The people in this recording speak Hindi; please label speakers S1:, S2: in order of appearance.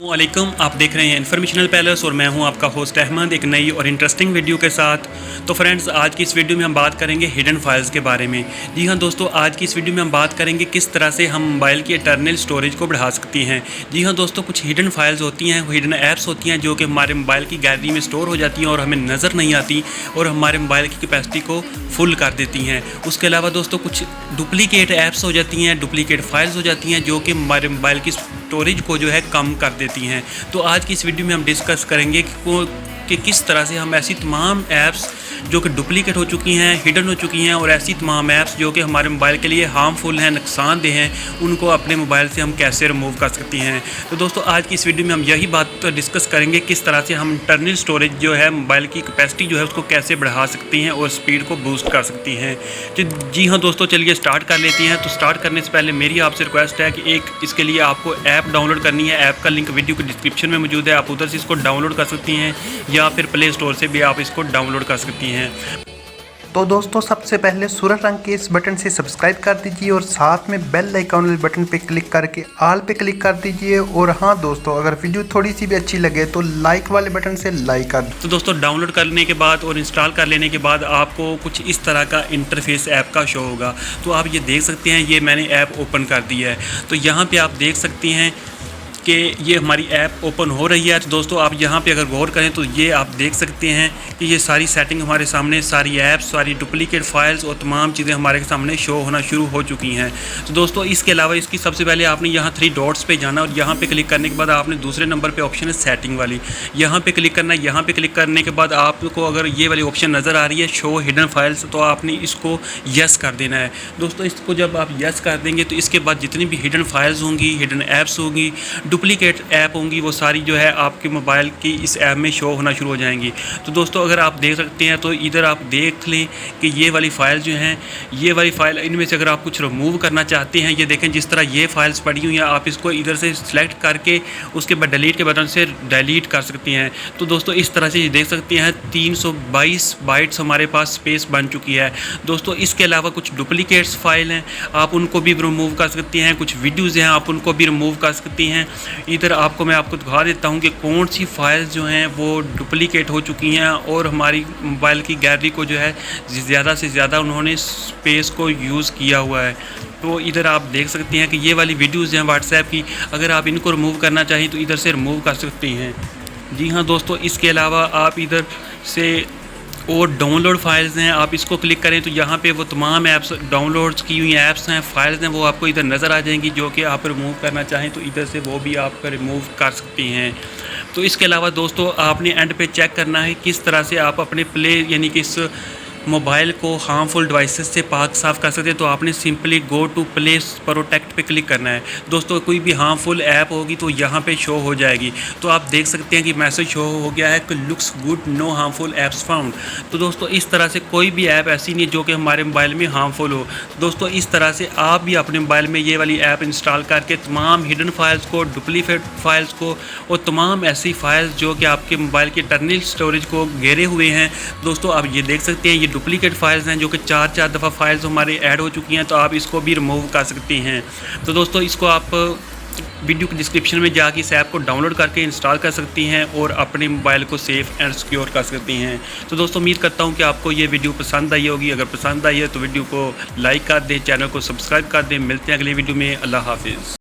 S1: वालेकुम, आप देख रहे हैं इन्फॉर्मेशनल पैलेस और मैं हूं आपका होस्ट अहमद एक नई और इंटरेस्टिंग वीडियो के साथ। तो फ्रेंड्स, आज की इस वीडियो में हम बात करेंगे हिडन फाइल्स के बारे में। जी हां दोस्तों, आज की इस वीडियो में हम बात करेंगे किस तरह से हम मोबाइल की इंटरनल स्टोरेज को बढ़ा सकती हैं। जी हां दोस्तों, कुछ हिडन फाइल्स होती हैं, हिडन ऐप्स होती हैं जो कि हमारे मोबाइल की गैलरी में स्टोर हो जाती हैं और हमें नज़र नहीं आती और हमारे मोबाइल की कैपेसिटी को फुल कर देती हैं। उसके अलावा दोस्तों कुछ डुप्लीकेट ऐप्स हो जाती हैं, डुप्लीकेट फाइल्स हो जाती हैं जो कि हमारे मोबाइल की स्टोरेज को जो है कम कर देती हैं। तो आज की इस वीडियो में हम डिस्कस करेंगे कि किस तरह से हम ऐसी तमाम ऐप्स जो कि डुप्लीकेट हो चुकी हैं, हिडन हो चुकी हैं और ऐसी तमाम ऐप्स जो कि हमारे मोबाइल के लिए हार्मफुल हैं, नुकसानदेह हैं, उनको अपने मोबाइल से हम कैसे रिमूव कर सकती हैं। तो दोस्तों, आज की इस वीडियो में हम यही बात डिस्कस करेंगे किस तरह से हम इंटरनल स्टोरेज जो है मोबाइल की कैपेसिटी जो है उसको कैसे बढ़ा सकती हैं और स्पीड को बूस्ट कर सकती हैं। तो जी हाँ दोस्तों, चलिए स्टार्ट कर लेती हैं। तो स्टार्ट करने से पहले मेरी आपसे रिक्वेस्ट है कि इसके लिए आपको ऐप डाउनलोड करनी है। ऐप का लिंक वीडियो के डिस्क्रिप्शन में मौजूद है, आप उधर से इसको डाउनलोड कर सकती हैं या फिर प्ले स्टोर से भी आप इसको डाउनलोड कर सकती हैं।
S2: तो दोस्तों, सबसे पहले सूरज रंग के इस बटन से सब्सक्राइब कर दीजिए और साथ में बेल आइकॉन वाले बटन पे क्लिक करके ऑल पे क्लिक कर दीजिए। और हाँ दोस्तों, अगर वीडियो थोड़ी सी भी अच्छी लगे तो लाइक वाले बटन से लाइक कर दीजिए।
S1: तो दोस्तों, डाउनलोड करने के बाद और इंस्टॉल कर लेने के बाद आपको कुछ इस तरह का इंटरफेस ऐप का शो होगा। तो आप ये देख सकते हैं, ये मैंने ऐप ओपन कर दी है। तो यहाँ पर आप देख सकती हैं कि ये हमारी ऐप ओपन हो रही है। तो दोस्तों, आप यहाँ पे अगर गौर करें तो ये आप देख सकते हैं कि ये सारी सेटिंग हमारे सामने, सारी ऐप्स, सारी डुप्लीकेट फाइल्स और तमाम चीज़ें हमारे सामने शो होना शुरू हो चुकी हैं। तो दोस्तों, इसके अलावा इसकी सबसे पहले आपने यहाँ 3 डॉट्स पे जाना और यहाँ पे क्लिक करने के बाद आपने दूसरे नंबर पे ऑप्शन है सेटिंग वाली, यहाँ पे क्लिक करना है। यहाँ पे क्लिक करने के बाद आपको अगर ये वाली ऑप्शन नज़र आ रही है शो हिडन फाइल्स, तो आपने इसको यस कर देना है। दोस्तों, इसको जब आप यस कर देंगे तो इसके बाद जितनी भी हिडन फाइल्स होंगी, हिडन ऐप्स होंगी, डुप्लीकेट ऐप होंगी, वो सारी जो है आपके मोबाइल की इस ऐप में शो होना शुरू हो जाएंगी। तो दोस्तों, अगर आप देख सकते हैं तो इधर आप देख लें कि ये वाली फ़ाइल जो हैं, ये वाली फ़ाइल, इनमें से अगर आप कुछ रिमूव करना चाहते हैं, ये देखें जिस तरह ये फाइल्स पड़ी हुई हैं, आप इसको इधर से सिलेक्ट करके उसके बाद डिलीट के बटन से डिलीट कर सकती हैं। तो दोस्तों, इस तरह से ये देख सकते हैं 322 बाइट्स हमारे पास स्पेस बन चुकी है। दोस्तों, इसके अलावा कुछ डुप्लीकेट्स फाइल हैं, आप उनको भी रिमूव कर सकती हैं। कुछ वीडियोज़ हैं, आप उनको भी रिमूव कर सकती हैं। इधर मैं आपको दिखा देता हूं कि कौन सी फाइल्स जो हैं वो डुप्लीकेट हो चुकी हैं और हमारी मोबाइल की गैलरी को जो है ज़्यादा से ज़्यादा उन्होंने स्पेस को यूज़ किया हुआ है। तो इधर आप देख सकती हैं कि ये वाली वीडियोज़ हैं व्हाट्सएप की, अगर आप इनको रिमूव करना चाहें तो इधर से रिमूव कर सकती हैं। जी हाँ दोस्तों, इसके अलावा आप इधर से और डाउनलोड फाइल्स हैं, आप इसको क्लिक करें तो यहाँ पे वो तमाम ऐप्स, डाउनलोड्स की हुई ऐप्स हैं, फाइल्स हैं, वो आपको इधर नज़र आ जाएंगी जो कि आप रिमूव करना चाहें तो इधर से वो भी आप रिमूव कर सकती हैं। तो इसके अलावा दोस्तों, आपने एंड पे चेक करना है किस तरह से आप अपने प्ले यानी कि इस मोबाइल को हार्मफुल डिवाइसेस से पाक साफ़ कर सकते हैं। तो आपने simply go to Play Protect पे क्लिक करना है। दोस्तों, कोई भी हार्मफुल ऐप होगी तो यहाँ पे शो हो जाएगी। तो आप देख सकते हैं कि मैसेज शो हो गया है कि looks good, no harmful apps found. तो दोस्तों, इस तरह से कोई भी ऐप ऐसी नहीं जो कि हमारे मोबाइल में हार्मफुल हो। दोस्तों, इस तरह से आप भी अपने मोबाइल में ये वाली ऐप इंस्टॉल करके तमाम हिडन फाइल्स को, डुप्लीकेट फाइल्स को और तमाम ऐसी फाइल्स जो कि आपके मोबाइल की इंटरनल स्टोरेज को घेरे हुए हैं। दोस्तों, आप ये देख सकते हैं, ये डुप्लीकेट फाइल्स हैं जो कि 4 दफ़ा फाइल्स हमारे ऐड हो चुकी हैं। तो आप इसको भी रिमूव कर सकती हैं। तो दोस्तों, इसको आप वीडियो के डिस्क्रिप्शन में जाके इस ऐप को डाउनलोड करके इंस्टॉल कर सकती हैं और अपने मोबाइल को सेफ़ एंड सिक्योर कर सकती हैं। तो दोस्तों, उम्मीद करता हूं कि आपको ये वीडियो पसंद आई होगी। अगर पसंद आई है तो वीडियो को लाइक कर दें, चैनल को सब्सक्राइब कर दें। मिलते हैं अगले वीडियो में। अल्लाह हाफिज़।